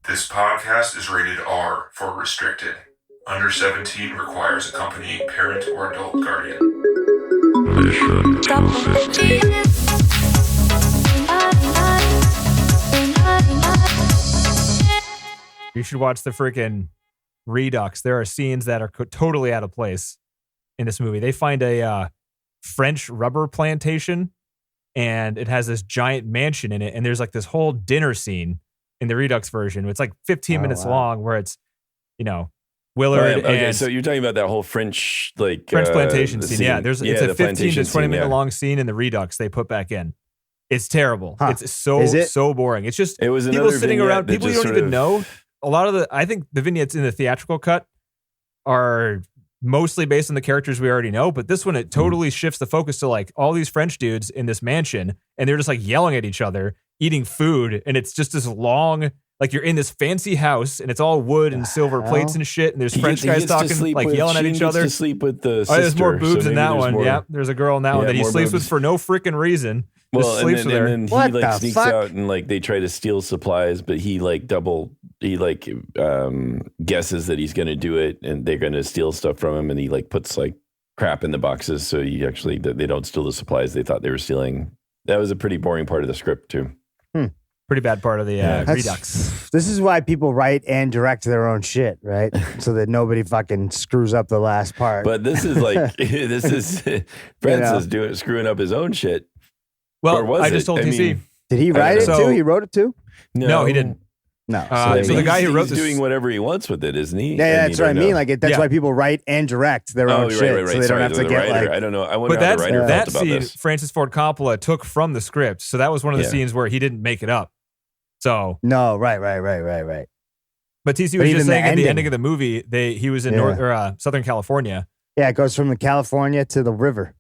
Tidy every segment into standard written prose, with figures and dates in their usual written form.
This podcast is rated R for restricted. Under 17 requires accompanying parent or adult guardian. Mission complete. You should watch the freaking Redux. There are scenes that are totally out of place in this movie. They find a French rubber plantation, and it has this giant mansion in it. And there's like this whole dinner scene in the Redux version. It's like 15 minutes long, where it's, Willard. Okay, and so you're talking about that whole French plantation scene. scene. Yeah, it's a 15 to 20 minute scene, long scene in the Redux they put back in. It's terrible. Huh. It's so boring. It's just was people sitting around, people you don't even know. A lot of I think the vignettes in the theatrical cut are mostly based on the characters we already know, but this one, it totally shifts the focus to like all these French dudes in this mansion, and they're just like yelling at each other, eating food, and it's just this long, like you're in this fancy house, and it's all wood and silver plates and shit, and there's French guys talking, like yelling at each other. To sleep with the sister, there's more boobs in that one. Yeah, there's a girl in that one that he sleeps with for no freaking reason. Well, and then he like sneaks fuck? out and like they try to steal supplies, but he guesses that he's going to do it, and they're going to steal stuff from him, and he like puts like crap in the boxes, so they don't steal the supplies they thought they were stealing. That was a pretty boring part of the script too. Pretty bad part of the Redux. This is why people write and direct their own shit, right? So that nobody fucking screws up the last part. But this is like Francis screwing up his own shit. Well, I just told TC. Did he write it too? He wrote it too? No, he didn't. No. So the guy who wrote this, doing whatever he wants with it, isn't he? Yeah, that's what I mean. Like that's why people write and direct their own shit, so they don't have to get writer. like. I don't know. I wonder how the writer felt about scene, this. Francis Ford Coppola took from the script, so that was one of the scenes where he didn't make it up. So No, right. But TC was just saying at the ending of the movie, he was in Southern California. Yeah, it goes from the California to the river.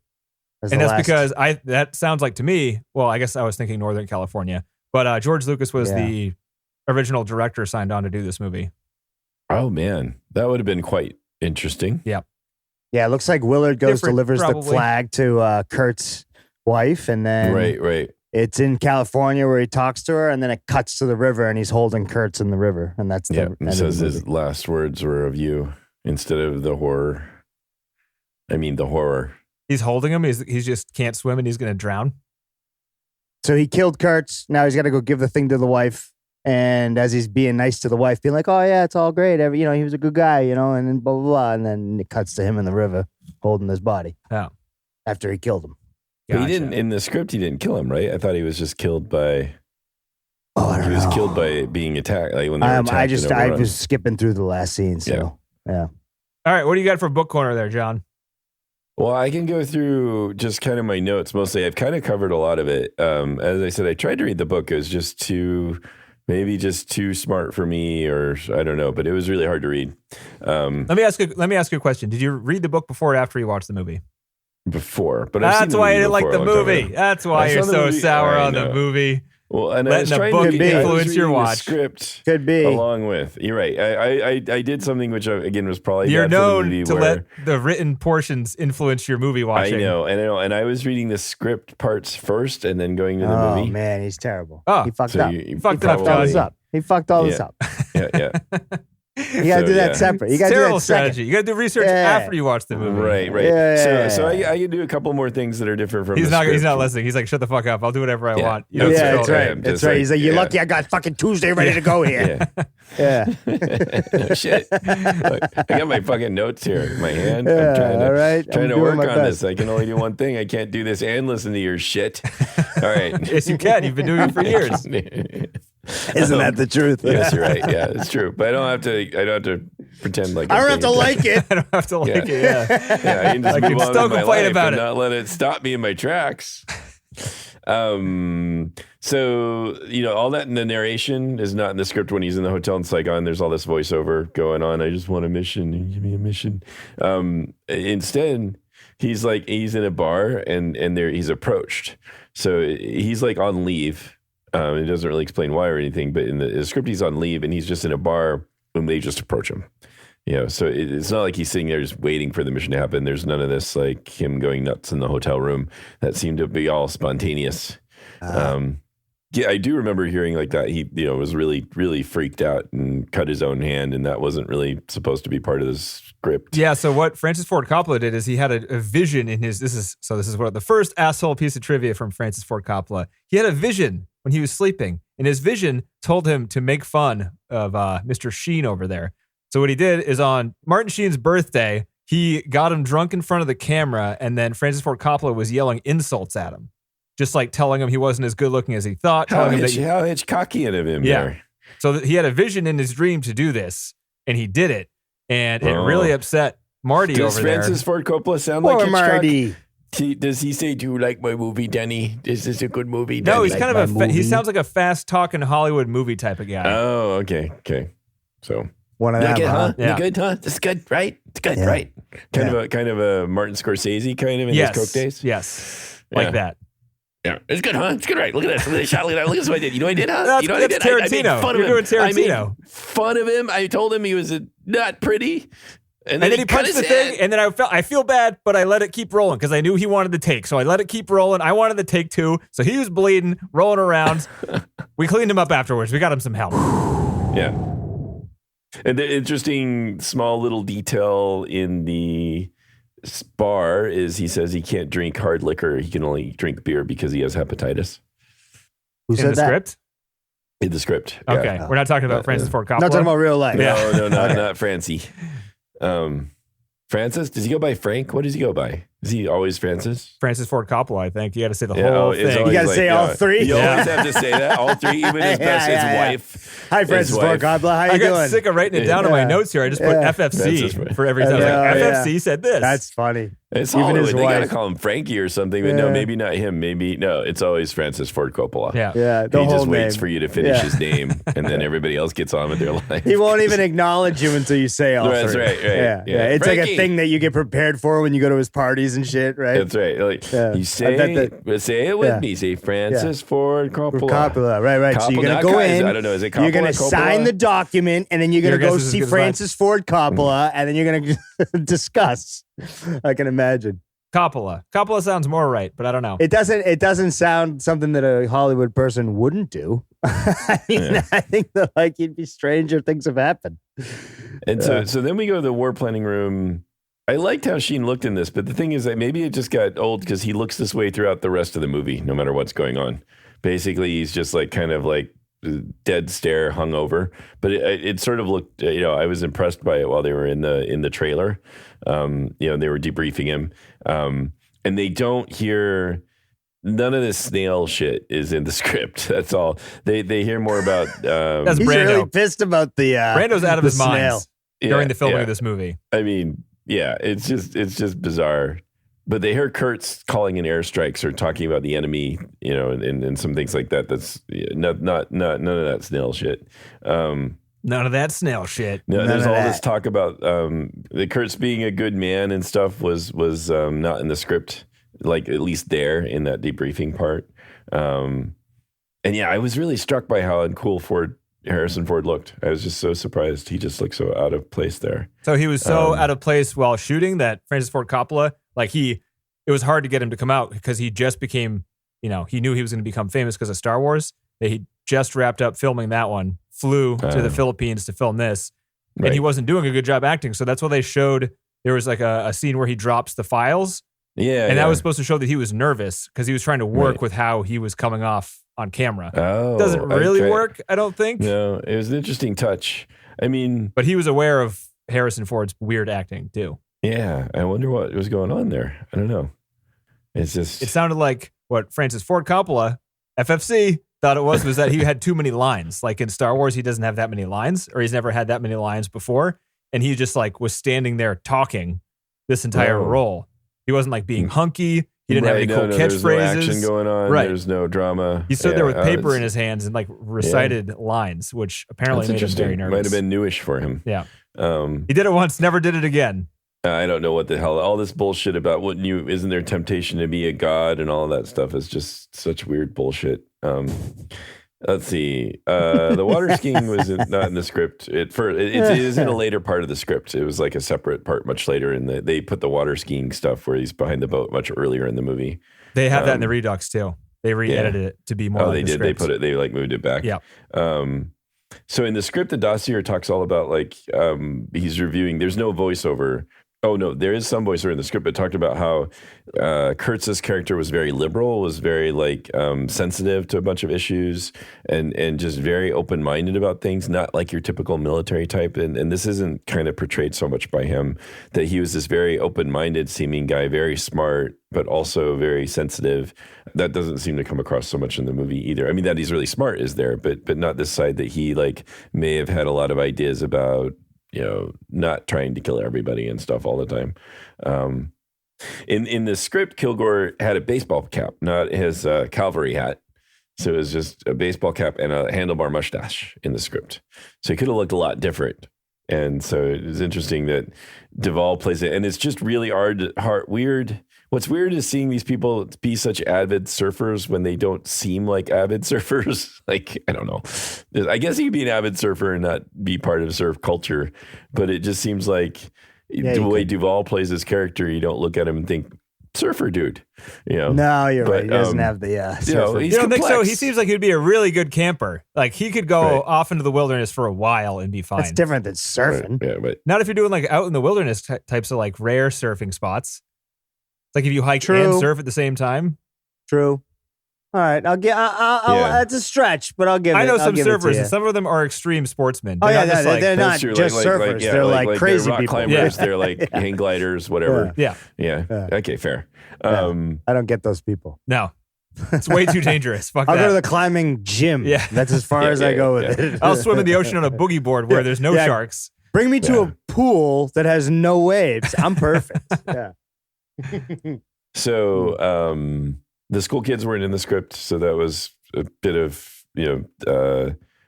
And that's because that sounds like to me, well, I guess I was thinking Northern California, but George Lucas was the original director signed on to do this movie. Oh man, that would have been quite interesting. Yeah. Yeah, it looks like Willard delivers the flag to Kurt's wife, and then right. It's in California where he talks to her, and then it cuts to the river, and he's holding Kurtz in the river, and that's the It says his last words were of you instead of the horror. I mean the horror. He's holding him. He's just can't swim, and he's going to drown. So he killed Kurtz. Now he's got to go give the thing to the wife. And as he's being nice to the wife, being like, "Oh yeah, it's all great. He was a good guy, and then blah blah blah." And then it cuts to him in the river holding his body. Yeah. After he killed him. Gotcha. He didn't in the script. He didn't kill him, right? I thought he was just killed by. I don't know. Killed by being attacked. Like when they were attacked. I was skipping through the last scene. So yeah. All right, what do you got for book corner there, John? Well, I can go through just kind of my notes. Mostly, I've kind of covered a lot of it. As I said, I tried to read the book. It was just too smart for me, or I don't know. But it was really hard to read. Let me ask you a question. Did you read the book before or after you watched the movie? Before, but that's why I didn't like the movie. That's why you're so sour on the movie. Well, and letting the book influence your watch. Script could be along with. You're right. I did something which again was probably you're bad known for the movie to let the written portions influence your movie watching. I know, and I was reading the script parts first, and then going to the movie. Oh man, he's terrible. Oh, he fucked up. He fucked all this up. He fucked all this up. Yeah. You gotta do that separate. You gotta do that strategy. You gotta do research after you watch the movie. Right. Yeah. So I can do a couple more things that are different from. He's not listening. He's like, shut the fuck up. I'll do whatever I want. That's right. That's right. He's like, you're lucky I got fucking Tuesday ready to go here. Yeah. Shit. Look, I got my fucking notes here in my hand. I'm trying to work on this. I can only do one thing. I can't do this and listen to your shit. All right. Yes, you can. You've been doing it for years. Isn't that the truth? Yes, you're right. Yeah, it's true. But I don't have to pretend like I don't have to like it. I don't have to like it. Yeah. I can just move on still with my complain life about and it. not let it stop me in my tracks. So all that in the narration is not in the script. When he's in the hotel in Saigon, there's all this voiceover going on. I just want a mission. Give me a mission. Instead, he's in a bar and there he's approached. So he's like on leave. It doesn't really explain why or anything, but in the script, he's on leave and he's just in a bar when they just approach him. So it's not like he's sitting there just waiting for the mission to happen. There's none of this like him going nuts in the hotel room. That seemed to be all spontaneous. I do remember hearing like that. He, was really, really freaked out and cut his own hand, and that wasn't really supposed to be part of the script. Yeah. So what Francis Ford Coppola did is he had a vision in his. This is what the first asshole piece of trivia from Francis Ford Coppola. He had a vision when he was sleeping, and his vision told him to make fun of Mr. Sheen over there. So what he did is on Martin Sheen's birthday, he got him drunk in front of the camera, and then Francis Ford Coppola was yelling insults at him. Just like telling him he wasn't as good looking as he thought. How Hitchcockian of him there. So he had a vision in his dream to do this, and he did it. And it really upset Marty over there. Does Francis Ford Coppola sound like Hitchcock? Marty. Does he say, "Do you like my movie, Denny? Is this a good movie, Denny?" No, he's kind of he sounds like a fast-talking Hollywood movie type of guy. Oh, okay. So one of them, huh? Yeah. You good, huh? It's good, right? It's good, right? Kind of a Martin Scorsese kind of in his Coke days. Yes, like that. Yeah, it's good, huh? It's good, right? Look at this. Look at this shot. Look at this. What I did. You know what I did, huh? That's, you know what I did? Tarantino. I made fun You're of him. doing Tarantino. I made fun of him. I told him he was not pretty. And then he punched the thing, and then I feel bad, but I let it keep rolling because I knew he wanted the take. So I let it keep rolling. I wanted the take too. So he was bleeding, rolling around. We cleaned him up afterwards. We got him some help. Yeah. And the interesting small little detail in the bar is he says he can't drink hard liquor. He can only drink beer because he has hepatitis. Who said in the that? script? In the script. Okay. Yeah. We're not talking about Francis Ford Coppola. Not talking about real life. No, not Francie. Francis? Does he go by Frank? What does he go by? Is he always Francis? Francis Ford Coppola, I think. You got to say the whole thing. You got to say all three? You always have to say that. All three, even his wife. Hi, Francis Ford Coppola. How you doing? I got sick of writing it down in my notes here. I just put FFC for every time. FFC said this. That's funny. It's even his they wife. got to call him Frankie or something, but no, maybe not him. Maybe, no, it's always Francis Ford Coppola. Yeah. He just waits for you to finish his name, and then everybody else gets on with their life. He won't even acknowledge you until you say all That's three. right. Yeah. It's Frankie. like a thing that you get prepared for when you go to his parties and shit, right? That's right. Like, you say it with me. Say Francis Ford Coppola. Coppola, right. So you're Coppola, going to go guys, in. I don't know. Is it Coppola? You're going to sign the document, and then you're going to go guess is as see good as Francis Ford Coppola, and then you're going to discuss. I can imagine. Coppola sounds more right, but I don't know. It doesn't sound something that a Hollywood person wouldn't do. I mean, I think that you'd be stranger things have happened. And so then we go to the war planning room. I liked how Sheen looked in this, but the thing is that maybe it just got old because he looks this way throughout the rest of the movie, no matter what's going on. Basically, he's just kind of dead stare, hungover. But it sort of looked, I was impressed by it while they were in the trailer. They were debriefing him, and they don't hear. None of this snail shit is in the script. That's all. They hear more about. That's He's Brando. really pissed about the. Brando's out of his mind during the filming yeah. of this movie. I mean, yeah, it's just bizarre. But they hear Kurtz calling in airstrikes or talking about the enemy, and some things like that. That's not none of that snail shit. None of that snail shit. No, there's all that. this talk about the Kurtz being a good man and stuff was not in the script, at least there in that debriefing part. And yeah, I was really struck by how uncool Harrison Ford looked. I was just so surprised. He just looked so out of place there. So he was so out of place while shooting that Francis Ford Coppola, it was hard to get him to come out because he just became, he knew he was going to become famous because of Star Wars. That he just wrapped up filming that one, flew to the Philippines to film this, and he wasn't doing a good job acting. So that's why they showed there was a scene where he drops the files. Yeah. And that was supposed to show that he was nervous because he was trying to work with how he was coming off on camera. Oh, it doesn't really work, I don't think. No, it was an interesting touch. I mean, but he was aware of Harrison Ford's weird acting too. Yeah, I wonder what was going on there. I don't know. It sounded like what Francis Ford Coppola, FFC, thought it was that he had too many lines. Like in Star Wars, he doesn't have that many lines, or he's never had that many lines before. And he just was standing there talking this entire role. He wasn't being hunky. He didn't have any cool catchphrases. There's no action going on. Right. There's no drama. He stood there with paper in his hands and recited lines, which apparently made him very nervous. Might have been newish for him. Yeah. He did it once, never did it again. I don't know what the hell. All this bullshit about isn't there temptation to be a god and all that stuff is just such weird bullshit. Let's see. The water skiing was not in the script. It is in a later part of the script. It was a separate part much later. They put the water skiing stuff where he's behind the boat much earlier in the movie. They have that in the Redux too. They re-edited it to be more. They did. Script. They like moved it back. Yeah. So in the script, the dossier talks all about like he's reviewing. There's no voiceover. Oh no, there is some voiceover in the script, but talked about how Kurtz's character was very liberal, was very like sensitive to a bunch of issues, and just very open minded about things, not like your typical military type. And this isn't kind of portrayed so much by him, that he was this very open minded seeming guy, very smart, but also very sensitive. That doesn't seem to come across so much in the movie either. I mean, that he's really smart is there, but not this side that he like may have had a lot of ideas about, not trying to kill everybody and stuff all the time. In the script, Kilgore had a baseball cap, not his cavalry hat. So it was just a baseball cap and a handlebar mustache in the script. So he could have looked a lot different. And so it was interesting that Duvall plays it. And it's just really weird. What's weird is seeing these people be such avid surfers when they don't seem like avid surfers. Like, I don't know. I guess you could be an avid surfer and not be part of surf culture. But it just seems like the way Duvall plays his character, you don't look at him and think, surfer dude. No, you're right. He doesn't have the surfer. You don't think so? He seems like he'd be a really good camper. Like he could go off into the wilderness for a while and be fine. That's different than surfing. Right. Yeah, but not if you're doing like out in the wilderness types of like rare surfing spots. Like if you hike and surf at the same time. True. All right, I'll get. That's a stretch, but I'll give it. I know some surfers, and some of them are extreme sportsmen. They're not just surfers. They're like crazy they're rock people. climbers. They're like hang gliders, whatever. Yeah. Okay, fair. I don't get those people. No, it's way too dangerous. Fuck I'll that. go to the climbing gym. Yeah, that's as far as I go with it. I'll swim in the ocean on a boogie board where there's no sharks. Bring me to a pool that has no waves. I'm perfect. Yeah. So the school kids weren't in the script, so that was a bit of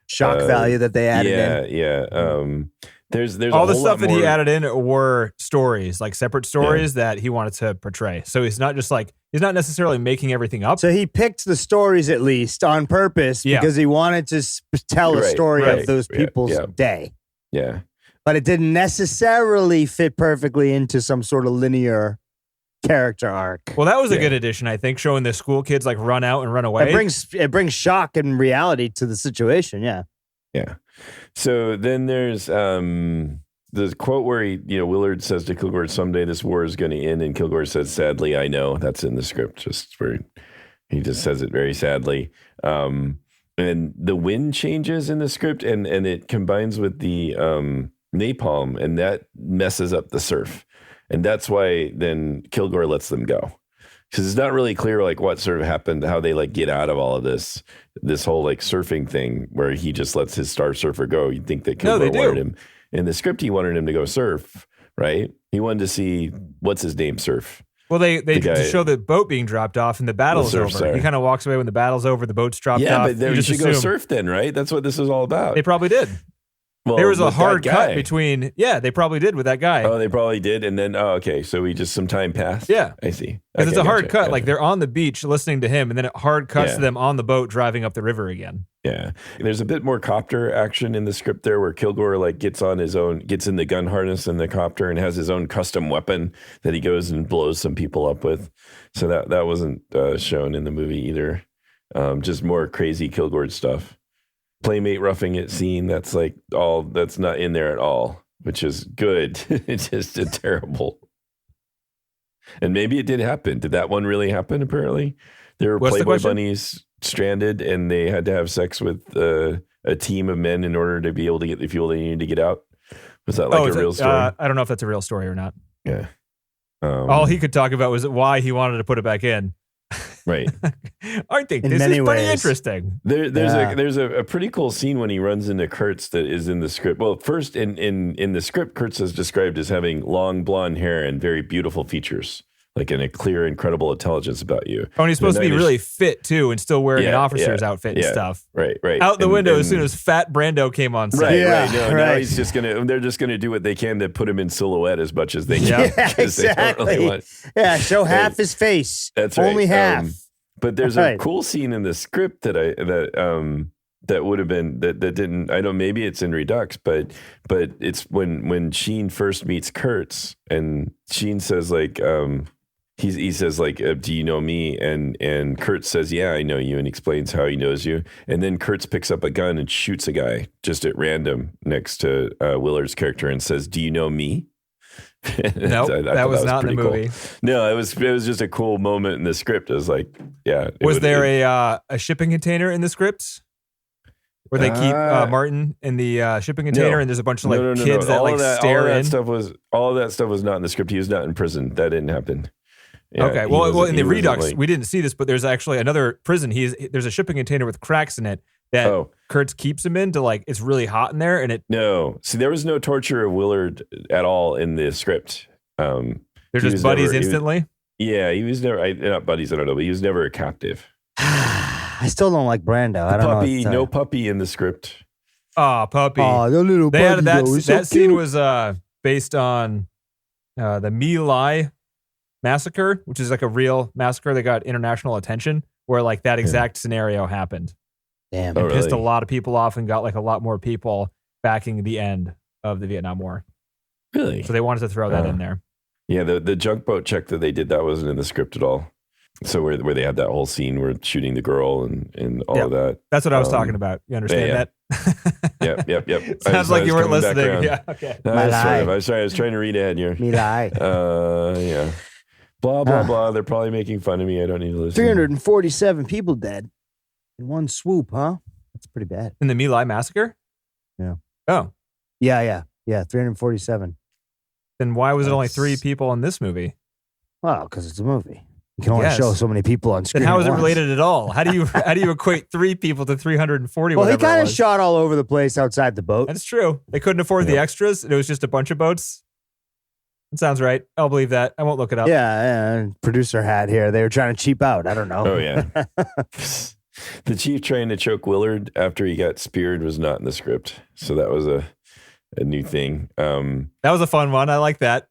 shock value that they added in. Yeah. There's all the stuff that he added in were stories, like separate stories that he wanted to portray. So he's not necessarily making everything up. So he picked the stories at least on purpose because he wanted to tell a story of those people's day. Yeah. But it didn't necessarily fit perfectly into some sort of linear character arc. Well, that was a good addition, I think, showing the school kids like run out and run away. It brings shock and reality to the situation. Yeah. Yeah. So then there's the quote where Willard says to Kilgore, "Someday this war is going to end," and Kilgore says, "Sadly, I know." That's in the script, just where he just says it very sadly. And the wind changes in the script, and it combines with the napalm, and that messes up the surf. And that's why then Kilgore lets them go, because it's not really clear like what sort of happened, how they like get out of all of this whole like surfing thing where he just lets his star surfer go. You'd think that Kilgore wanted him in the script. He wanted him to go surf, right? He wanted to see what's his name surf. Well, they to show the boat being dropped off and the battle's over. Sorry. He kind of walks away when the battle's over. The boat's dropped off. Yeah, but they should go surf then, right? That's what this is all about. They probably did. Well, there was a hard cut between. Yeah, they probably did with that guy. Oh, they probably did, and then okay, so some time passed. Yeah, I see. Because it's a hard cut. Like they're on the beach listening to him, and then it hard cuts to them on the boat driving up the river again. Yeah, there's a bit more copter action in the script there, where Kilgore like gets in the gun harness in the copter and has his own custom weapon that he goes and blows some people up with. So that wasn't shown in the movie either. Just more crazy Kilgore stuff. Playmate roughing it scene, that's not in there at all, which is good. It's just terrible. And maybe it did happen. Did that one really happen? Apparently there were Playboy bunnies stranded and they had to have sex with a team of men in order to be able to get the fuel they needed to get out. Was that like a real story? I don't know if that's a real story or not. Yeah. All he could talk about was why he wanted to put it back in. Right. I think this is pretty interesting. There's a pretty cool scene when he runs into Kurtz that is in the script. Well, first in the script, Kurtz is described as having long blonde hair and very beautiful features, like a clear, incredible intelligence about you. Oh, and he's supposed to be really fit too, and still wearing an officer's outfit and stuff. Right. Out the window as soon as Fat Brando came on set. Right. Now he's they're just gonna do what they can to put him in silhouette as much as they can. Yeah, exactly. Show half his face. That's right. Only half. But there's a cool scene in the script that would have been that didn't. I know maybe it's in Redux, but it's when Sheen first meets Kurtz and Sheen says like he says like, do you know me? And Kurt says, yeah, I know you, and explains how he knows you. And then Kurtz picks up a gun and shoots a guy just at random next to Willard's character and says, do you know me? No, that was not in the movie. Cool. No, it was just a cool moment in the script. It was like, yeah. Was there a shipping container in the script where they keep Martin in the shipping container and there's a bunch of kids that like stare in? All of that stuff was not in the script. He was not in prison. That didn't happen. Yeah, okay. Well, in the Redux, we didn't see this, but there's actually another prison. There's a shipping container with cracks in it that Kurtz keeps him in to like, it's really hot in there. And see, there was no torture of Willard at all in the script. They're just buddies instantly. He was never, not buddies. I don't know, but he was never a captive. I still don't like Brando. I don't know. No puppy in the script. Oh, puppy. Oh, the little puppy. That scene was based on the My Lai massacre, which is like a real massacre that got international attention, where like that exact scenario happened. Damn. It pissed a lot of people off and got like a lot more people backing the end of the Vietnam War. Really? So they wanted to throw that in there. Yeah, the junk boat check that they did, that wasn't in the script at all. So where they had that whole scene where shooting the girl and all of that. That's what I was talking about. You understand that? Yep. Sounds like you weren't listening. Yeah, okay. No, I'm sorry. I was trying to read ahead here. Me lie. Yeah. Blah, blah, blah. They're probably making fun of me. I don't need to listen. 347 people dead in one swoop, huh? That's pretty bad. In the My Lai massacre? Yeah. Oh. Yeah. 347. Then why was it only 3 people in this movie? Well, because it's a movie. You can only show so many people on screen. Then how is it related at all? How do you equate 3 people to 340? Well, he kind of shot all over the place outside the boat. That's true. They couldn't afford the extras. It was just a bunch of boats. It sounds right. I'll believe that. I won't look it up. Yeah. Producer hat here. They were trying to cheap out. I don't know. Oh yeah. The chief trying to choke Willard after he got speared was not in the script, so that was a new thing. That was a fun one. I like that.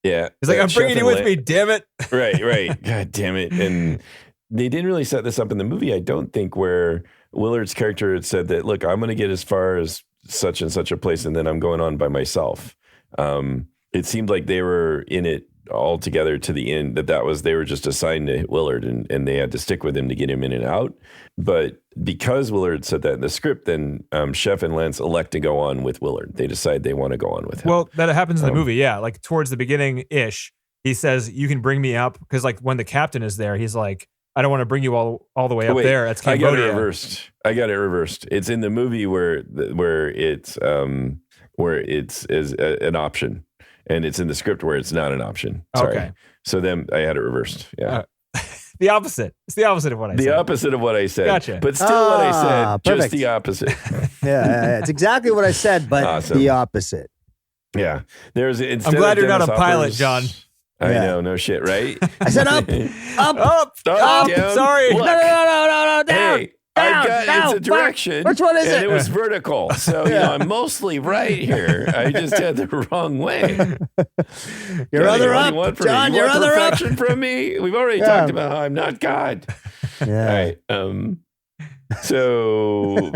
Yeah. He's like, I'm bringing you with me, damn it. Right. God damn it. And they didn't really set this up in the movie, I don't think, where Willard's character had said that, look, I'm going to get as far as such and such a place, and then I'm going on by myself. It seemed like they were in it all together to the end, they were just assigned to Willard and they had to stick with him to get him in and out. But because Willard said that in the script, then Chef and Lance elect to go on with Willard. They decide they want to go on with him. Well, that happens in the movie. Yeah. Like towards the beginning-ish, he says, you can bring me up. Because like when the captain is there, he's like, I don't want to bring you all the way up there. That's Cambodia. I got it reversed. It's in the movie where it's an option. And it's in the script where it's not an option. Sorry. Okay. So then I had it reversed. Yeah. The opposite. It's the opposite of what I said. The opposite of what I said. Gotcha. But still what I said, perfect. just the opposite. Yeah, it's exactly what I said, but awesome. The opposit. Yeah. I'm glad you're not a pilot, John. I know, no shit, right? I said up. Up. Down. Sorry. Look. No, down. Hey. It's a direction. Which one is it? And it was vertical. So, I'm mostly right here. I just had the wrong way. Your other up, John. Your other up. Perfection from me. We've already talked about how I'm not God. Yeah. All right. So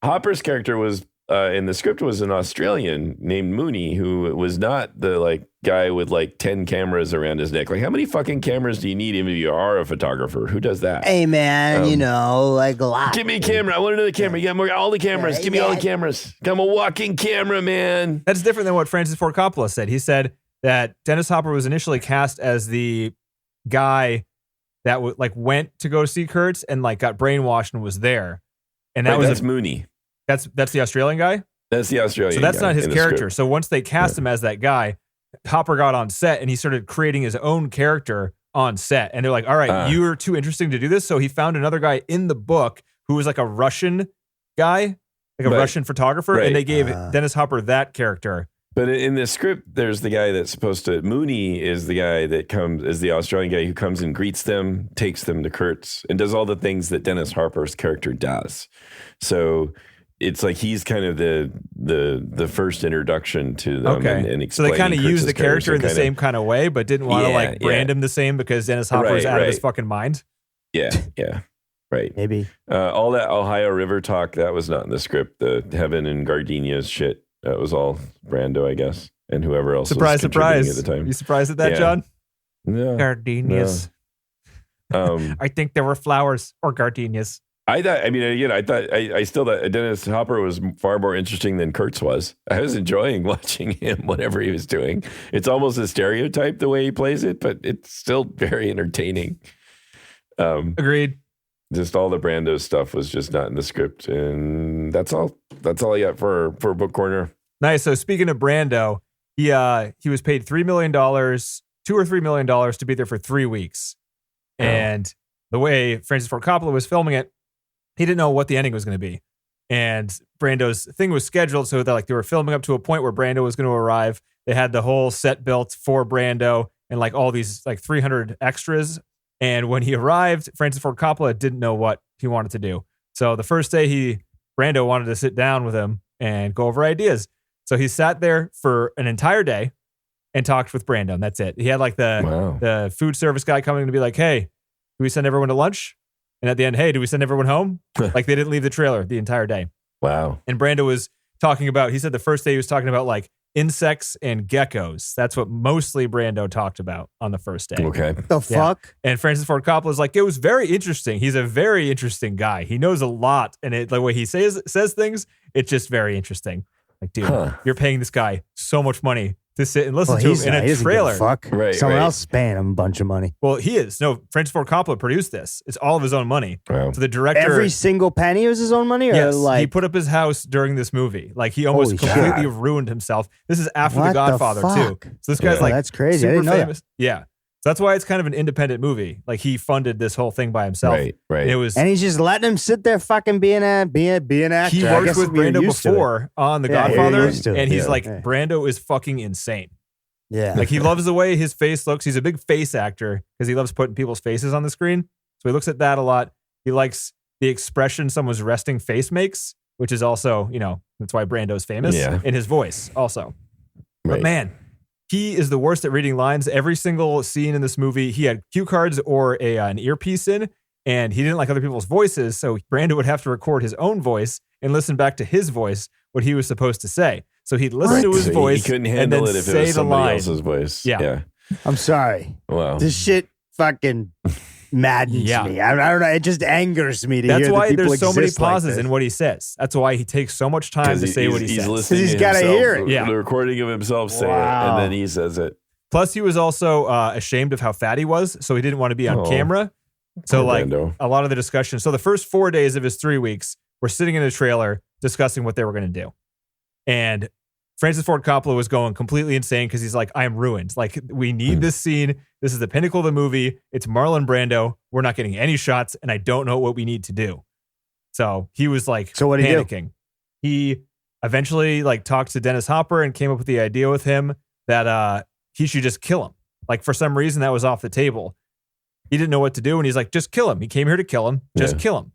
Hopper's character was in the script was an Australian named Mooney, who was not the guy with 10 cameras around his neck. How many fucking cameras do you need if you are a photographer? Who does that? Hey man, a lot. Give me a camera. I want another camera. You got all the cameras. Give me all the cameras. I'm a walking camera, man. That's different than what Francis Ford Coppola said. He said that Dennis Hopper was initially cast as the guy that went to go see Kurtz and got brainwashed and was there. And that's Mooney. That's the Australian guy? That's the Australian guy. So that's not his character. Script. So once they cast him as that guy, Hopper got on set and he started creating his own character on set. And they're like, all right, you're too interesting to do this. So he found another guy in the book who was a Russian guy, Russian photographer. Right. And they gave Dennis Hopper that character. But in the script, there's the guy that's supposed to... Mooney is the guy that is the Australian guy who comes and greets them, takes them to Kurtz, and does all the things that Dennis Hopper's character does. So... it's he's kind of the first introduction to them and so they kind of use the character in the same kind of way, but didn't want to brand him the same because Dennis Hopper's out of his fucking mind. Yeah, right. Maybe. All that Ohio River talk, that was not in the script. The Heaven and Gardenia's shit, that was all Brando, I guess, and whoever else surprise was contributing at the time. You surprised at that, John? Yeah. Gardenias. I think there were flowers or gardenias. I still thought Dennis Hopper was far more interesting than Kurtz was. I was enjoying watching him, whatever he was doing. It's almost a stereotype the way he plays it, but it's still very entertaining. Agreed. Just all the Brando stuff was just not in the script, and that's all I got for Book Corner. Nice. So speaking of Brando, he was paid $3 million, $2 or $3 million to be there for 3 weeks. And the way Francis Ford Coppola was filming it, he didn't know what the ending was going to be. And Brando's thing was scheduled so that they were filming up to a point where Brando was going to arrive. They had the whole set built for Brando and all these 300 extras. And when he arrived, Francis Ford Coppola didn't know what he wanted to do. So the first day Brando wanted to sit down with him and go over ideas. So he sat there for an entire day and talked with Brando, and that's it. He had the food service guy coming to be like, hey, do we send everyone to lunch? And at the end, hey, do we send everyone home? They didn't leave the trailer the entire day. Wow. And Brando was talking about, he said the first day he was talking about insects and geckos. That's what mostly Brando talked about on the first day. Okay. The fuck? And Francis Ford Coppola was like, it was very interesting. He's a very interesting guy. He knows a lot. And the way he says things, it's just very interesting. Dude, you're paying this guy so much money to sit and listen to him in a trailer. Fuck. Right, Someone else is paying him a bunch of money. Well, he is. No, Francis Ford Coppola produced this. It's all of his own money. Wow. So the director... Every single penny was his own money? Or yes, he put up his house during this movie. He almost completely ruined himself. This is after The Godfather, too. So this guy's that's crazy. I didn't know famous. That. Yeah. So that's why it's kind of an independent movie. He funded this whole thing by himself. Right. And he's just letting him sit there fucking being an actor. He worked with Brando before on The Godfather. And he's Brando is fucking insane. Yeah. He loves the way his face looks. He's a big face actor because he loves putting people's faces on the screen. So he looks at that a lot. He likes the expression someone's resting face makes, which is also, that's why Brando's famous in his voice also. But man, he is the worst at reading lines. Every single scene in this movie, he had cue cards or an earpiece in, and he didn't like other people's voices. So Brando would have to record his own voice and listen back to his voice, what he was supposed to say. So he'd listen to his voice. He couldn't handle it if it was somebody else's voice. Yeah. I'm sorry. Wow. This shit fucking maddens me. I don't know. It just angers me to hear that people exist. That's why there's so many pauses like in what he says. That's why he takes so much time to say what he says. Listening he's got to hear it. The recording of himself say it, and then he says it. Plus, he was also ashamed of how fat he was, so he didn't want to be on camera. So, a lot of the discussion. So the first 4 days of his 3 weeks, we're sitting in a trailer discussing what they were going to do. And Francis Ford Coppola was going completely insane because he's like, I'm ruined. We need this scene. This is the pinnacle of the movie. It's Marlon Brando. We're not getting any shots, and I don't know what we need to do. So he was so what panicking. He eventually talked to Dennis Hopper and came up with the idea with him that he should just kill him. For some reason that was off the table. He didn't know what to do, and he's like, just kill him. He came here to kill him. Just kill him.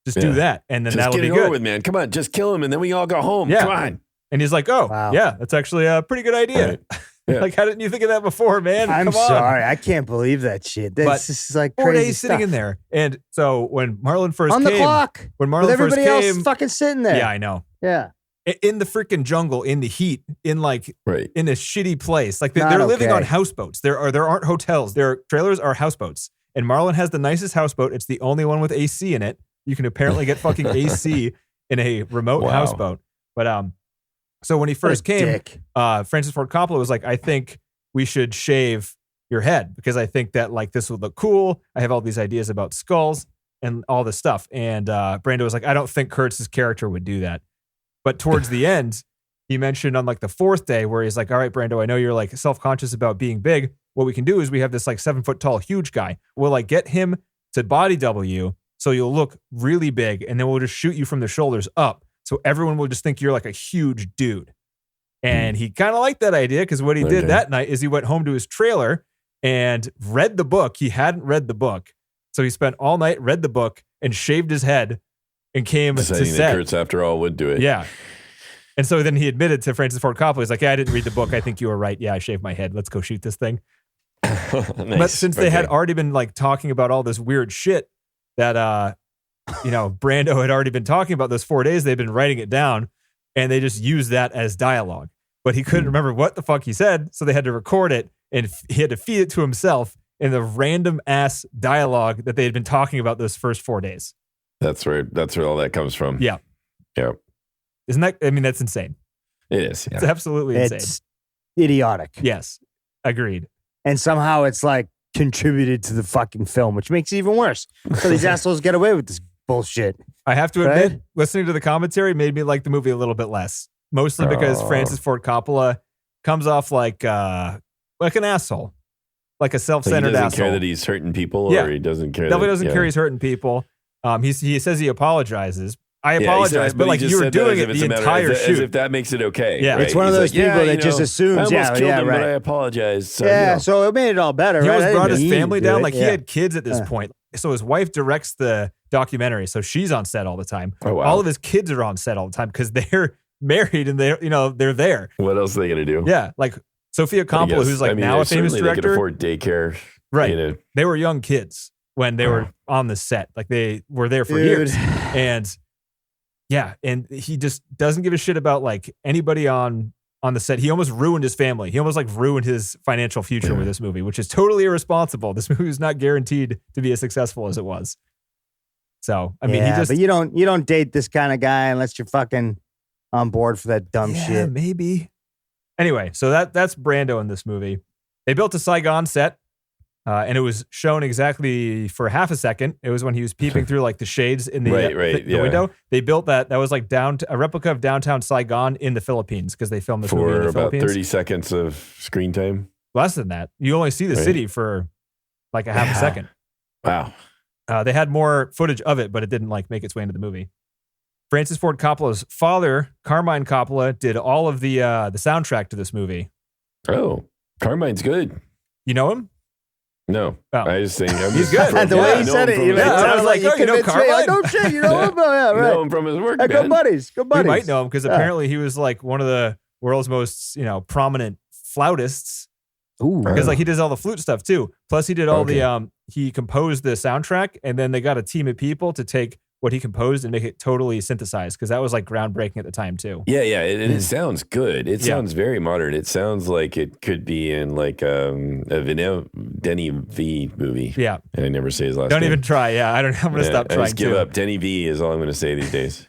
Just do that, and then that'll be good. Over with, man. Come on, just kill him, and then we all go home. Yeah. Come on. And he's like, that's actually a pretty good idea. Right. Yeah. How didn't you think of that before, man? I'm sorry. I can't believe that shit. This is 4 crazy days stuff. sitting in there. And so when Marlon first on came. the clock. When Marlon with everybody first came. else fucking sitting there. Yeah, I know. Yeah. In the freaking jungle, in the heat, in a shitty place. They're living on houseboats. There aren't hotels. Their trailers are houseboats. And Marlon has the nicest houseboat. It's the only one with AC in it. You can apparently get fucking AC in a remote houseboat. But so when he first came, Francis Ford Coppola was like, I think we should shave your head because I think that this would look cool. I have all these ideas about skulls and all this stuff. And Brando was like, I don't think Kurtz's character would do that. But towards the end, he mentioned on the fourth day where he's like, all right, Brando, I know you're self-conscious about being big. What we can do is we have this 7 foot tall, huge guy. We'll get him to body double you so you'll look really big. And then we'll just shoot you from the shoulders up. So everyone will just think you're a huge dude. And he kind of liked that idea because what he did that night is he went home to his trailer and read the book. He hadn't read the book. So he spent all night, read the book, and shaved his head and came to set. That Kurtz, after all, would do it. Yeah. And so then he admitted to Francis Ford Coppola, he's like, I didn't read the book. I think you were right. Yeah, I shaved my head. Let's go shoot this thing. Nice. But since they had already been talking about all this weird shit that, Brando had already been talking about those 4 days, they've been writing it down and they just used that as dialogue. But he couldn't remember what the fuck he said. So they had to record it and he had to feed it to himself in the random ass dialogue that they had been talking about those first 4 days. That's where all that comes from. Yeah. Yeah. Isn't that, I mean, that's insane. It is. Yeah. It's absolutely insane. It's idiotic. Yes. Agreed. And somehow it's like contributed to the fucking film, which makes it even worse. So these assholes get away with this bullshit. I have to admit, Right? listening to the commentary made me like the movie a little bit less. Mostly because Francis Ford Coppola comes off like an asshole. Like a self-centered he doesn't asshole. care that he's hurting people, Yeah. or he doesn't care. Definitely that, doesn't care he's hurting people. He says he apologizes. I apologize, but like he just you were said that doing as it if it's the a matter- entire as shoot. if that makes it okay. Yeah. right? It's one of He's those people that just assumes, I almost yeah, killed him, right. but I apologize. So, Yeah, so it made it all better. He right? almost I brought didn't his mean to family do down. it. Like he Yeah. had kids at this point. So his wife directs the documentary. So she's on set all the time. Oh, wow. All of his kids are on set all the time because they're married and they're there. What else are they going to do? Yeah. Like Sophia Coppola, who's like now a famous They could director. afford daycare. Right. You know. They were young kids when they were on the set. Like they were there for Dude. years. And yeah, and he just doesn't give a shit about like anybody on the set. He almost ruined his family. He almost like ruined his financial future with this movie, which is totally irresponsible. This movie is not guaranteed to be as successful as it was. So, I mean, he just but you don't date this kind of guy unless you're fucking on board for that dumb yeah, shit. maybe. Anyway, so that's Brando in this movie. They built a Saigon set. And it was shown exactly for half a second. It was when he was peeping through like the shades in the, the window. They built that. That was like a replica of downtown Saigon in the Philippines because they filmed this movie in the for about Philippines. 30 seconds of screen time. Less than that. You only see the city for like a half a second. Wow. They had more footage of it, but it didn't like make its way into the movie. Francis Ford Coppola's father, Carmine Coppola, did all of the soundtrack to this movie. Oh, Carmine's good. You know him? No, Oh. I just think He's good. The way I he know said him it, from it his work. I sounded was like like, oh, you know convinced me. Carmine? No shit, you know him? Oh, yeah, I right. know him from his work. Yeah, good man. buddies. Good We buddies. might know him because apparently he was like one of the world's most prominent flautists. Ooh. Because like he does all the flute stuff too. Plus he did all Okay. the he composed the soundtrack, and then they got a team of people to take what he composed and make it totally synthesized because that was like groundbreaking at the time too. Yeah, it sounds good. It Yeah. sounds very modern. It sounds like it could be in like a Denny V movie. Yeah. I never say his last Don't name. even try. Yeah, I'm gonna stop I trying just give to. up. Denny V is all I'm going to say these days.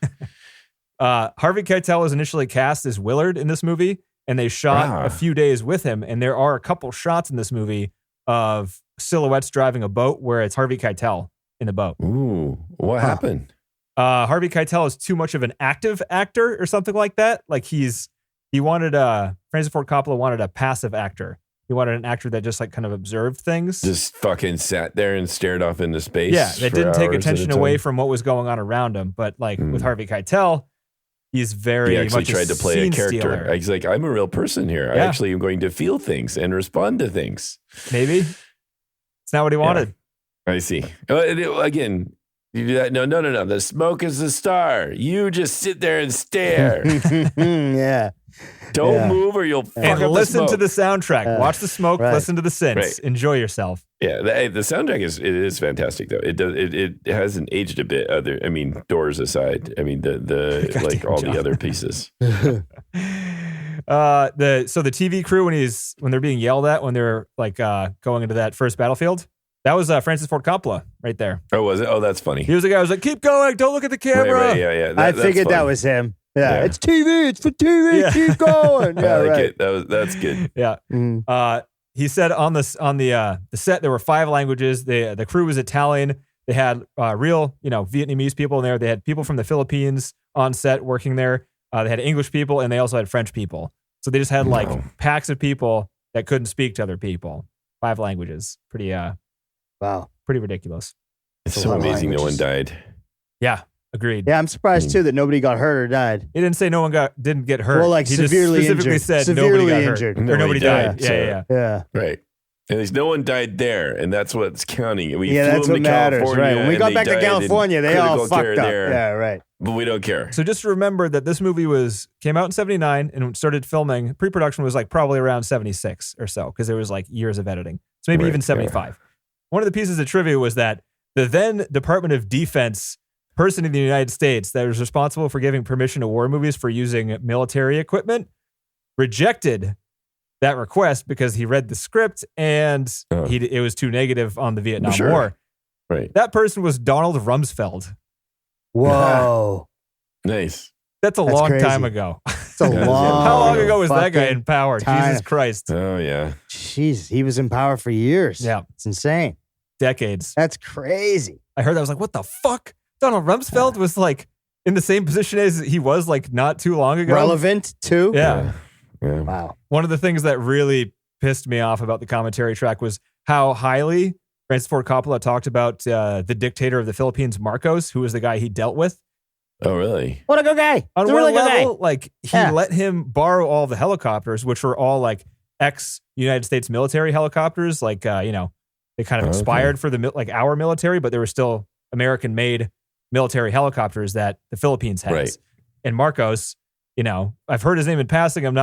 Harvey Keitel was initially cast as Willard in this movie, and they shot a few days with him. And there are a couple shots in this movie of silhouettes driving a boat where it's Harvey Keitel in the boat. Ooh, what happened? Harvey Keitel is too much of an active actor or something like that. Like he wanted Francis Ford Coppola wanted a passive actor. He wanted an actor that just like kind of observed things. Just fucking sat there and stared off into space. Yeah, that for didn't take hours at a attention time. away from what was going on around him. But like with Harvey Keitel, he's very He actually much tried to play a scene character. stealer. He's like, I'm a real person here. I Yeah. actually am going to feel things and respond to things. Maybe it's not what he wanted. I see. Again, you do that. No. The smoke is the star. You just sit there and stare. Yeah. Don't move or you'll fuck And up listen the to smoke. the soundtrack. Watch the smoke. right. Listen to the synths. Right. Enjoy yourself. Yeah, the soundtrack is fantastic though. It hasn't aged a bit. Doors aside. I mean the like all John. the other pieces. The TV crew when they're being yelled at when they're like going into that first battlefield, that was Francis Ford Coppola right there. Oh, was it? Oh, that's funny. He was the guy who was like, "Keep going, don't look at the camera." Right, yeah. I That's figured that fun. was him. Yeah. Yeah. It's TV. It's for TV. Yeah. Keep going. Yeah, I like right. it. That's good. Yeah. Mm. He said on the set there were 5 languages. The crew was Italian. They had real Vietnamese people in there. They had people from the Philippines on set working there. They had English people and they also had French people. So they just had like packs of people that couldn't speak to other people. 5 languages. Pretty Wow. pretty ridiculous. It's That's a so lot of amazing no one languages. died. Yeah, agreed. Yeah, I'm surprised too that nobody got hurt or died. He didn't say no one didn't get hurt. Well, like he severely just specifically injured. said Severely nobody got injured. hurt or nobody died. so- Yeah. Yeah. Right. At least no one died there, and that's what's counting. We Yeah, flew that's them what to matters, California, right? When we and got they back to died in California, they all critical care fucked up. there, Yeah, right. But we don't care. So just remember that this movie came out in 79 and started filming. Pre-production was like probably around 76 or so because there was like years of editing. So maybe Right, even 75. One of the pieces of trivia was that the then Department of Defense person in the United States that was responsible for giving permission to war movies for using military equipment rejected that request because he read the script and it was too negative on the Vietnam War. Right. That person was Donald Rumsfeld. Whoa. Nice. That's long time ago. It's a long. How long ago was that guy in power? Jesus Christ. Oh, yeah. Jeez, he was in power for years. Yeah. It's insane. Decades. That's crazy. I heard that. I was like, what the fuck? Donald Rumsfeld was like in the same position as he was like not too long ago. Relevant too? Yeah. Wow. One of the things that really pissed me off about the commentary track was how highly Francis Ford Coppola talked about the dictator of the Philippines, Marcos, who was the guy he dealt with. Oh, really? What a good guy. On He's a one really good level, guy. like he let him borrow all the helicopters, which were all like ex-United States military helicopters. Like, they kind of expired for the like our military, but they were still American-made military helicopters that the Philippines has. Right. And Marcos, I've heard his name in passing. I'm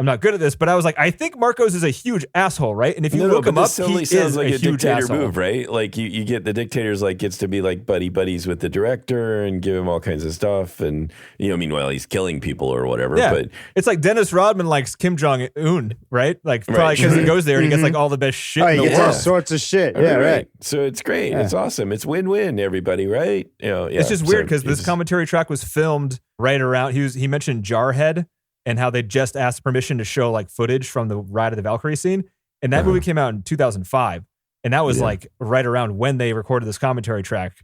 not good at this, but I was like, I think Marcos is a huge asshole, right? And if you look him up, he is like a huge dictator asshole. move, right? Like you get the dictators like gets to be like buddies with the director and give him all kinds of stuff, and meanwhile he's killing people or whatever. Yeah, but it's like Dennis Rodman likes Kim Jong Un, right? Like probably because he goes there and he gets like all the best shit in the he gets world. all sorts of shit. Right, Yeah, right. So it's great. Yeah. It's awesome. It's win-win, everybody, right? It's just weird because this commentary track was filmed right around. He mentioned Jarhead and how they just asked permission to show like footage from the Ride of the Valkyrie scene. And that movie came out in 2005. And that was like right around when they recorded this commentary track.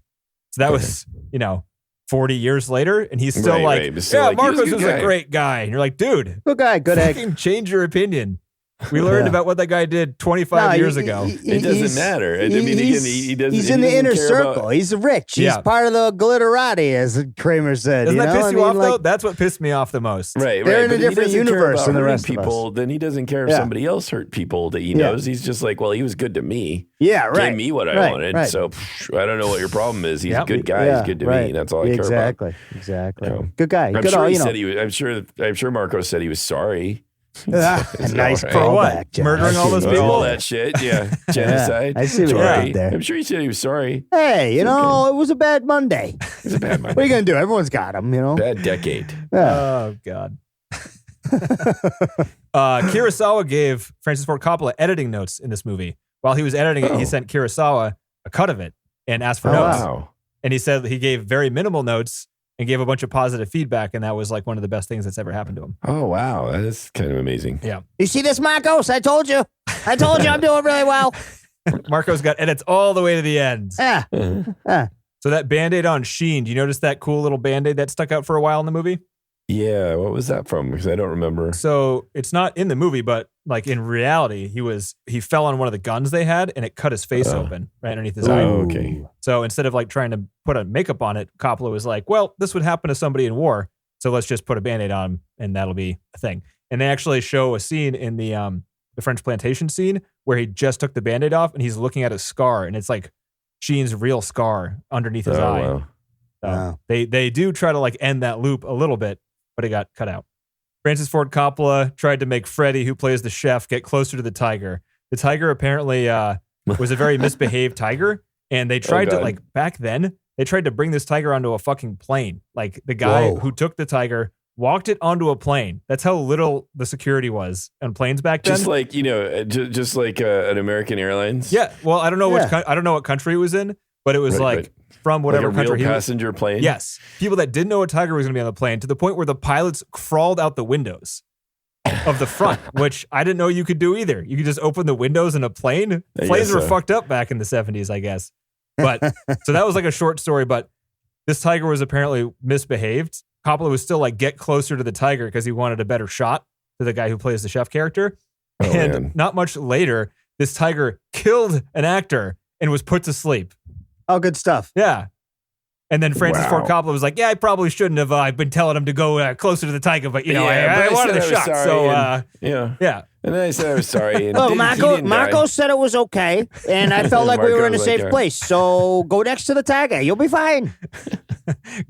So that was, 40 years later. And he's still Marcos was a great guy. And you're like, dude, good guy, good egg. Fucking change your opinion. We learned about what that guy did 25 years ago. It doesn't matter. I mean, again, he doesn't. He's in the inner circle. He's rich. He's part of the glitterati, as Kramer said. Doesn't that piss you off, though? That's what pissed me off the most. Right. They're in a different universe than the rest of people. Then he doesn't care if somebody else hurt people that he knows. He's just like, well, he was good to me. Yeah, right. Gave me what I wanted. Right. So I don't know what your problem is. He's a good guy. He's good to me. That's all I care about. Exactly. Good guy. I'm sure he said he was. I'm sure Marcos said he was sorry. A nice for what? Murdering all those people? All that shit, genocide. I see what you did there. I'm sure he said he was sorry. Hey, it was a bad Monday. It was a bad Monday. What are you going to do? Everyone's got them, Bad decade. Oh, God. Kurosawa gave Francis Ford Coppola editing notes in this movie. While he was editing it, he sent Kurosawa a cut of it and asked for notes. Wow. And he said he gave very minimal notes and gave a bunch of positive feedback, and that was like one of the best things that's ever happened to him. Oh, wow. That is kind of amazing. Yeah. You see this, Marcos? I told you I'm doing really well. Marcos got edits all the way to the end. Yeah. So that Band-Aid on Sheen, do you notice that cool little Band-Aid that stuck out for a while in the movie? Yeah. What was that from? Because I don't remember. So it's not in the movie, but like in reality, he fell on one of the guns they had and it cut his face open right underneath his eye. Oh, okay. So instead of like trying to put a makeup on it, Coppola was like, well, this would happen to somebody in war. So let's just put a Band-Aid on him and that'll be a thing. And they actually show a scene in the French plantation scene where he just took the Band-Aid off and he's looking at a scar and it's like Sheen's real scar underneath his eye. Wow. So Wow. they do try to like end that loop a little bit, but it got cut out. Francis Ford Coppola tried to make Freddy, who plays the chef, get closer to the tiger. The tiger apparently was a very misbehaved tiger, and they tried to, like, back then, they tried to bring this tiger onto a fucking plane. Like, the guy who took the tiger walked it onto a plane. That's how little the security was on planes back then. Just like, just like an American Airlines? Yeah. Well, I don't know I don't know what country it was in, but it was from whatever like a country. Real passenger plane? Yes. People that didn't know a tiger was going to be on the plane to the point where the pilots crawled out the windows of the front, which I didn't know you could do either. You could just open the windows in a plane. Planes were fucked up back in the 70s, I guess. But so that was like a short story, but this tiger was apparently misbehaved. Coppola was still like, get closer to the tiger because he wanted a better shot to the guy who plays the chef character. And not much later, this tiger killed an actor and was put to sleep. Oh, good stuff. Yeah. And then Francis Ford Coppola was like, yeah, I probably shouldn't have. I've been telling him to go closer to the tiger, but, I wanted the shot. So, yeah. And then I said I was sorry. And look, Marco said it was okay, and I felt like we were in a safe place. So go next to the tiger. You'll be fine.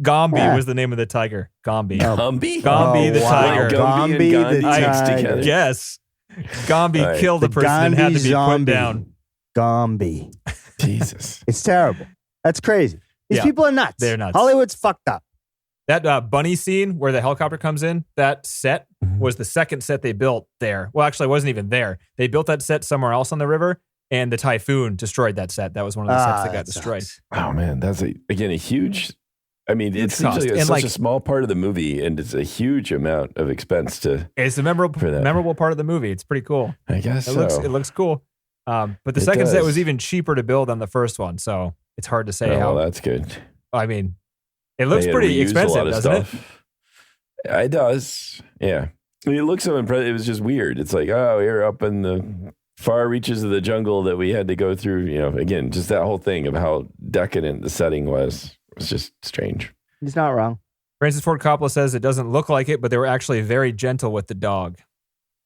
Gombi was the name of the tiger. Gombi. Gombi? Gombi the tiger. Gombi the tiger. Yes. Gombi killed the person and had to be put down. Gombi. Jesus. It's terrible. That's crazy. These people are nuts. They're nuts. Hollywood's fucked up. That bunny scene where the helicopter comes in, that set was the second set they built there. Well, actually, it wasn't even there. They built that set somewhere else on the river, and the typhoon destroyed that set. That was one of the sets that got destroyed. Oh, man. That's, a huge... I mean, it seems like it's such a small part of the movie, and it's a huge amount of expense to... It's a memorable part of the movie. It's pretty cool. I guess it looks cool. But the second set was even cheaper to build than the first one, so it's hard to say how... Well, that's good. I mean, it looks pretty expensive, doesn't it? It does, yeah. I mean, it looks so impressive. It was just weird. It's like, you're up in the far reaches of the jungle that we had to go through. Again, just that whole thing of how decadent the setting was. It's just strange. He's not wrong. Francis Ford Coppola says it doesn't look like it, but they were actually very gentle with the dog,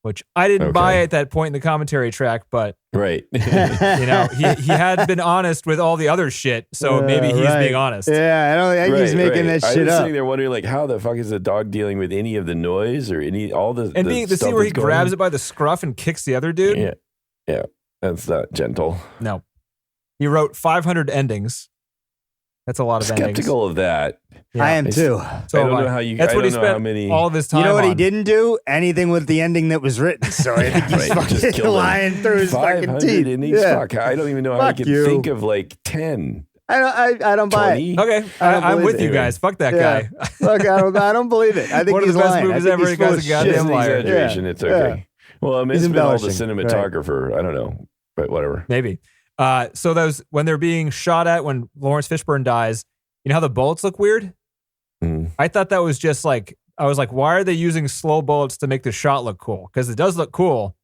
which I didn't buy at that point in the commentary track, but right. He had been honest with all the other shit, so maybe he's being honest. Yeah, I don't think he's making that shit I was up. sitting there wondering, how the fuck is the dog dealing with any of the noise or all the and being the scene where he grabs it by the scruff and kicks the other dude. Yeah, that's not gentle. No, he wrote 500 endings. That's a lot of endings. Skeptical of that. Yeah. I am too. So I don't know how you. That's what he spent how many, all of his time. You know what on. he didn't do? Anything with the ending that was written. So I think he's fucking lying through his fucking teeth. Innings? Yeah. Fuck, I don't even know how he can think of 10. I don't buy it. Okay, I'm with you guys. Fuck that guy. Look, I don't believe it. I think one he's of the best lying. movies ever. He guy's a goddamn liar. Exaggeration. It's okay. Yeah. Well, I mean, it's been all the cinematographer. Right. I don't know, but whatever. Maybe. So those when they're being shot at when Lawrence Fishburne dies. You know how the bullets look weird? I thought that was just I was like, why are they using slow bullets to make the shot look cool? Because it does look cool,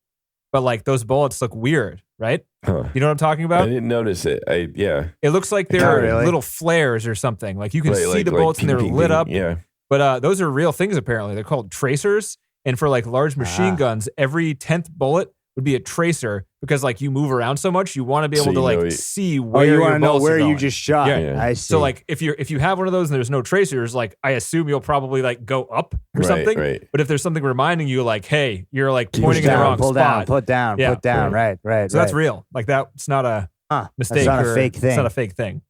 but those bullets look weird, right? Huh. You know what I'm talking about? I didn't notice it. It looks like they're little flares or something. Like you can see the bullets and they're lit up. Yeah. But those are real things apparently. They're called tracers. And for large machine guns, every 10th bullet would be a tracer because you move around so much, you want to be able to see where you want to know where you just shot. Yeah. I see. So if you have one of those and there's no tracers, I assume you'll probably go up or something. Right. But if there's something reminding you hey, you're pointing in the wrong spot. Put down. Right. So that's real. That's not a mistake. That's not a fake thing. It's not a fake thing.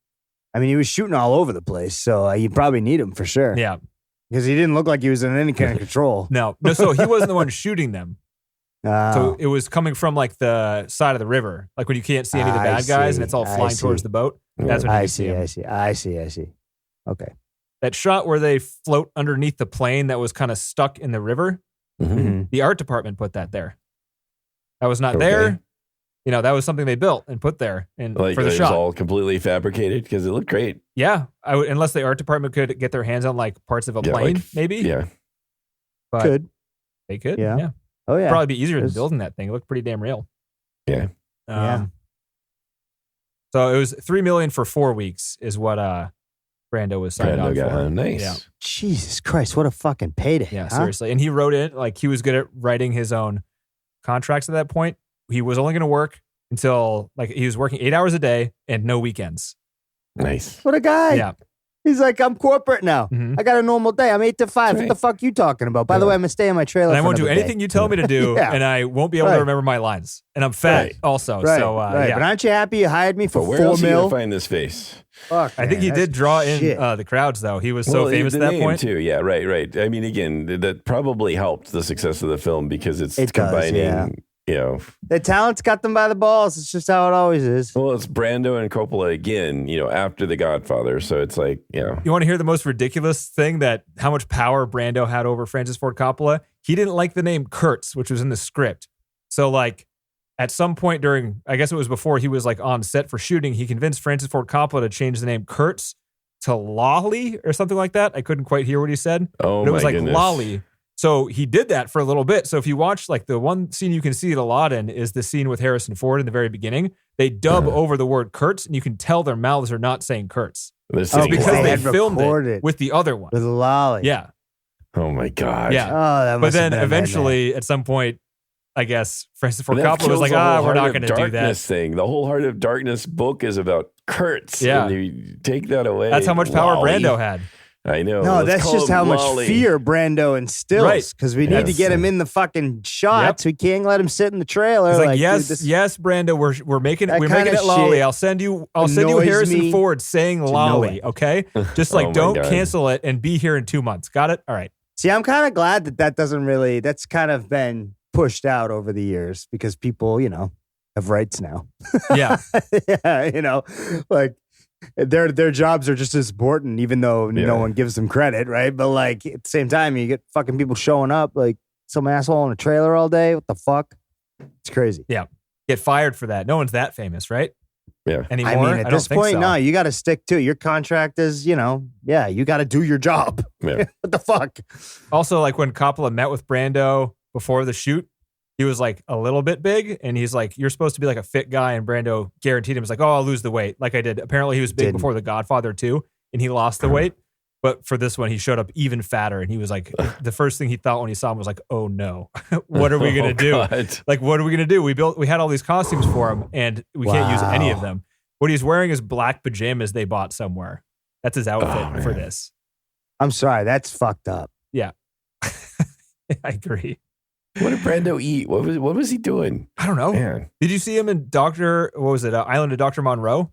I mean, he was shooting all over the place, so you probably need him for sure. Yeah. Because he didn't look like he was in any kind of control. No. So he wasn't the one shooting them. So it was coming from the side of the river, when you can't see any of the bad guys and it's all flying towards the boat. That's when you see him. I see. Okay. That shot where they float underneath the plane that was kind of stuck in the river, the art department put that there. That was not there. That was something they built and put there and for the shot. It was all completely fabricated because it looked great. Yeah. Unless the art department could get their hands on parts of a plane, maybe. Yeah. But they could. Yeah. Oh, yeah. Probably be easier than building that thing. It looked pretty damn real. Yeah. So it was $3 million for 4 weeks is what Brando was signed on for. Nice. Yeah. Jesus Christ, what a fucking payday. Yeah, seriously. And he wrote it he was good at writing his own contracts at that point. He was only going to work until he was working 8 hours a day and no weekends. Nice. What a guy. Yeah. He's like, I'm corporate now. I got a normal day. I'm 8 to 5. What the fuck you talking about? By the way, I'm going to stay in my trailer. And I won't do anything you tell me to do, and I won't be able to remember my lines. And I'm fat also. Right. So, But aren't you happy you hired me for where $4 else million? are you gonna find this face? Fuck, I think he did draw in the crowds, though. He was so famous at that point. Too. Yeah, right. I mean, again, that probably helped the success of the film because it's combining... The talent's got them by the balls. It's just how it always is. Well, it's Brando and Coppola again, after The Godfather. So it's You want to hear the most ridiculous thing how much power Brando had over Francis Ford Coppola? He didn't like the name Kurtz, which was in the script. So at some point during, I guess it was before he was on set for shooting, he convinced Francis Ford Coppola to change the name Kurtz to Lolly or something like that. I couldn't quite hear what he said. Oh, but it was goodness. Lolly. So he did that for a little bit. So if you watch the one scene you can see it a lot in is the scene with Harrison Ford in the very beginning. They dub over the word Kurtz and you can tell their mouths are not saying Kurtz. It's because they filmed it with the other one. With Lolly. Yeah. Oh my God. Yeah. Oh, that but then eventually at some point, I guess Francis Ford Coppola was like, we're not going to do that. Thing. The whole Heart of Darkness book is about Kurtz. Yeah. And you take that away. That's how much power Brando had. I know. No, Let's that's call just him how Lolly. much fear Brando instills. Right. Because we need to Yes. get him in the fucking shots. We can't let him sit in the trailer. It's like, dude, this yes, Brando, we're making That it kinda Lolly. shit I'll send you Harrison me Ford saying no Lolly, end. okay? Just Oh like my don't God. cancel it and be here in 2 months. Got it? All right. See, I'm kind of glad that doesn't really, that's kind of been pushed out over the years because people, have rights now. Yeah. Yeah, like their jobs are just as important, even though Yeah. no one gives them credit, right? But like at the same time, you get fucking people showing up like some asshole in a trailer all day. What the fuck? It's crazy. Get fired for that. No one's that famous, right? Yeah. Anymore? I mean, at don't this think point, so. no, you got to stick to it. Your contract is, you got to do your job. Yeah. What the fuck? Also, like when Coppola met with Brando before the shoot, he was like a little bit big, and he's like, "You're supposed to be like a fit guy," and Brando guaranteed him, "Was like, oh, I'll lose the weight, like I did." Apparently, he was big Didn't. before The Godfather 2, and he lost the weight. But for this one, he showed up even fatter, and he was like, the first thing he thought when he saw him was like, "Oh no, what are we gonna do? God. Like, what are we gonna do? We had all these costumes for him, and we can't use any of Wow. them. What he's wearing is black pajamas they bought somewhere. That's his outfit for man. this. I'm sorry. That's fucked up. Yeah, I agree. What did Brando eat? What was he doing? I don't know. Man. Did you see him in Island of Dr. Monroe?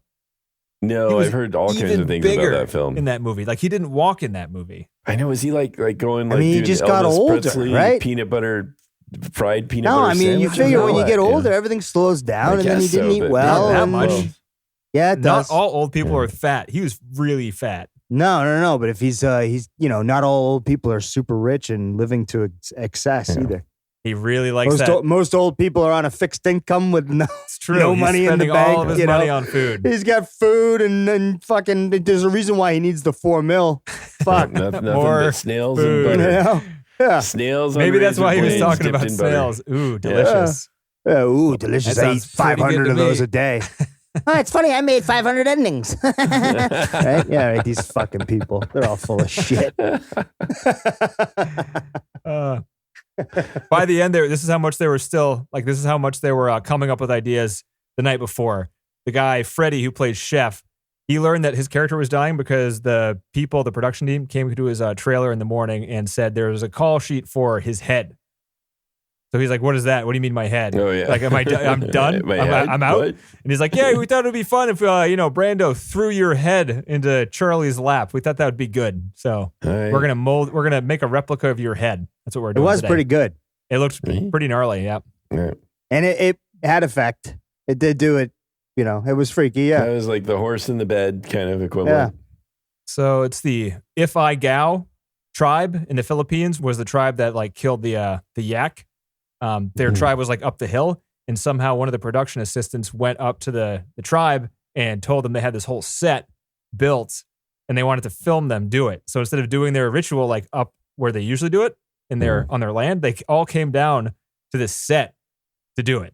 He No, was I've heard all kinds even of things bigger about that film. in that movie. Like he didn't walk in that movie. I know. Is he like going like I mean, he doing just got Elvis older, Presley, right? Peanut butter, fried peanut No, butter I mean, you sandwiches? figure when you What? get Yeah. older, everything slows down, I and then he guess didn't so, eat but well. not that and- much. Yeah, it Not does. all old people Yeah. are fat. He was really fat. No. But if he's not all old people are super rich and living to excess Yeah. either. He really likes that. Most old people are on a fixed income with no. It's true. no He's money in the spending bank, all of his money on food. He's got food and fucking. There's a reason why he needs the $4 million. Fuck. Nothing More but snails food. and butter. Yeah. Yeah. Snails. on Maybe that's razor why he was blades talking dipped about in butter. snails. Ooh, delicious. Yeah, ooh, delicious. That I eat sounds pretty good 500 to of those me. a day. Oh, it's funny. I made 500 endings. Right? Yeah, right. These fucking people. They're all full of shit. By the end there, this is how much they were coming up with ideas the night before. The guy, Freddie, who plays Chef, he learned that his character was dying because the production team came to his trailer in the morning and said there was a call sheet for his head. So he's like, "What is that? What do you mean my head? Oh, yeah. Like, I'm done? My head? I'm out?" What? And he's like, "Yeah, we thought it would be fun if, Brando threw your head into Charlie's lap. We thought that would be good. So All right. we're going to make a replica of your head. That's what we're It doing was today. pretty good. It looked Really? pretty gnarly, yeah. Yeah. And it had effect. It did do it. It was freaky. Yeah. That was like the horse in the bed kind of equivalent. So it's the Ifugao tribe in the Philippines was the tribe that like killed the yak. Their tribe was like up the hill, and somehow one of the production assistants went up to the tribe and told them they had this whole set built and they wanted to film them do it. So instead of doing their ritual like up where they usually do it in on their land, they all came down to this set to do it.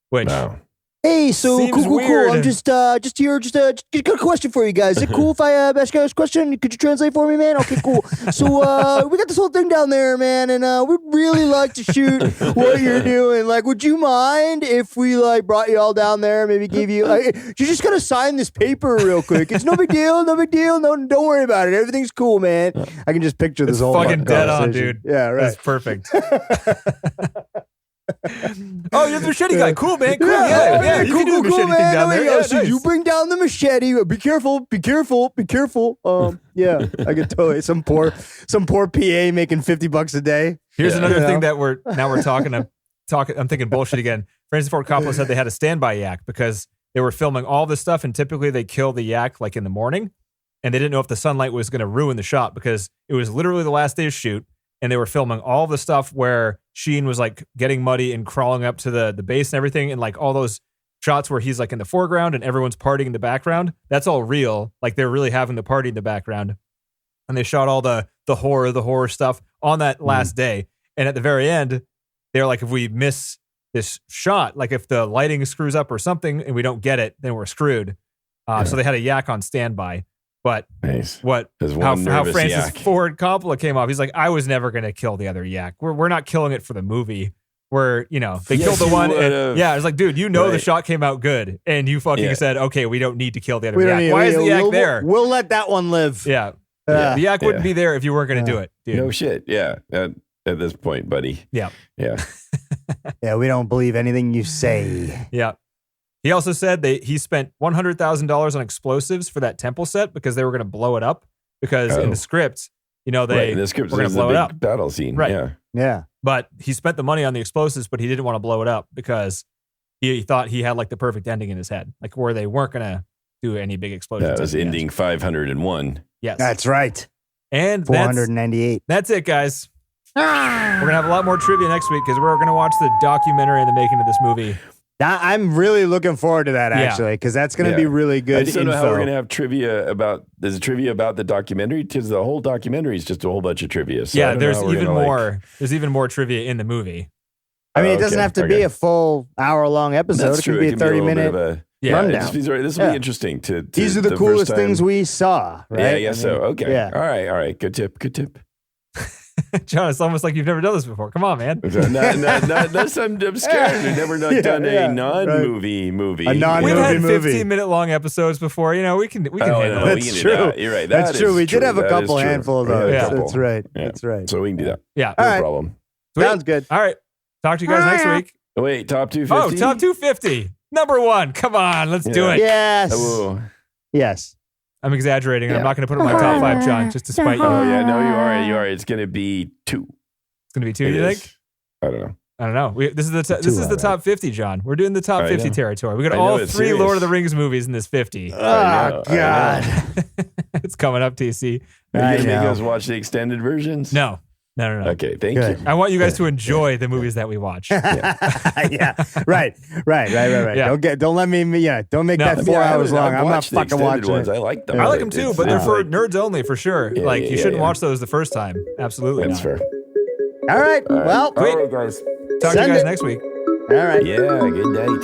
Which Wow. Hey, so Seems cool. weird. I'm just here. Just got a question for you guys. Is it cool if I ask you guys a question? Could you translate for me, man? Okay, cool. So we got this whole thing down there, man, and we'd really like to shoot what you're doing. Like, would you mind if we like brought you all down there? Maybe gave you. You're just gonna sign this paper real quick. It's no big deal. No big deal. No, don't worry about it. Everything's cool, man. I can just picture this it's whole fucking dead on, conversation. dude. Yeah, right. That's perfect. Oh, you're the machete guy. Cool, man. Cool. Yeah. You can do the machete thing down there. Yeah, So nice. you bring down the machete. Be careful. Be careful. Be careful. Yeah, I could totally some poor PA making $50 a day. Here's Yeah. another thing that we're talking. I'm thinking bullshit again. Francis Ford Coppola said they had a standby yak because they were filming all this stuff, and typically they kill the yak like in the morning, and they didn't know if the sunlight was going to ruin the shot because it was literally the last day's shoot, and they were filming all the stuff where Sheen was like getting muddy and crawling up to the base and everything, and like all those shots where he's like in the foreground and everyone's partying in the background. That's all real. Like they're really having the party in the background, and they shot all the horror stuff on that last day. And at the very end, they're like, if we miss this shot, like if the lighting screws up or something and we don't get it, then we're screwed. So they had a yak on standby. But Nice. how nervous Francis yak. Ford Coppola came off, he's like, I was never going to kill the other yak. We're not killing it for the movie. They Yes, killed the you one. would've. And, yeah, it's like, dude, the Right. shot came out good. And you fucking Yeah. said, okay, we don't need to kill the other We don't yak. need- Why is the yak we'll- there? We'll let that one live. Yeah. The yak wouldn't be there if you weren't going to do it, dude. No shit. Yeah. At this point, buddy. Yeah. Yeah. Yeah, we don't believe anything you say. Yeah. He also said he spent $100,000 on explosives for that temple set because they were going to blow it up. Because in the script, in the script, were going to blow it up. Battle scene. Right. Yeah. Yeah. But he spent the money on the explosives, but he didn't want to blow it up because he thought he had like the perfect ending in his head, like where they weren't going to do any big explosions. That was ending 501. Yes. That's right. And 498. That's it, guys. We're going to have a lot more trivia next week because we're going to watch the documentary in the making of this movie. I'm really looking forward to that, actually, because that's going to be really good. I just don't know how we're going to have trivia about. There's trivia about the documentary because the whole documentary is just a whole bunch of trivia. So there's even more. There's even more trivia in the movie. I mean, it doesn't have to be a full hour-long episode. That's it could be a 30-minute rundown. This will be interesting. These are the coolest things we saw. Right? Yeah, I guess so. Okay. Yeah. All right. Good tip. John, it's almost like you've never done this before. Come on, man. I'm scared. We've never done a non-movie movie. A non-movie We've had 15-minute long episodes before. We can handle it. That's true. You're right. That's true. We did have a couple handful of those. Yeah. That's right. That's right. So we can do that. Yeah. No problem. Sweet. Sounds good. All right. Talk to you guys next week. Wait, top 250? Oh, top 250. Number 1. Come on. Let's do it. Yes. Oh. Yes. I'm exaggerating. I'm not going to put it in my top 5, John, just to spite you. Oh, yeah. No, you are. It's going to be 2. It's going to be 2, you think? I don't know. I don't know. This is the top 50, John. We're doing the top 50 territory. We got all 3 serious. Lord of the Rings movies in this 50. Oh, God. It's coming up, TC. Are you going to make us watch the extended versions? No. Okay, thank you. I want you guys to enjoy the movies that we watch. Yeah. Right. Yeah. Don't let me. Yeah. Don't make that 4 hours long. I'm not fucking watching ones. it. I like them. I like them too, but they're for nerds only for sure. Yeah, you shouldn't watch those the first time. Absolutely That's not. fair. All right. Well, Sweet. All right, guys. Talk to you guys next week. All right. Yeah, good night.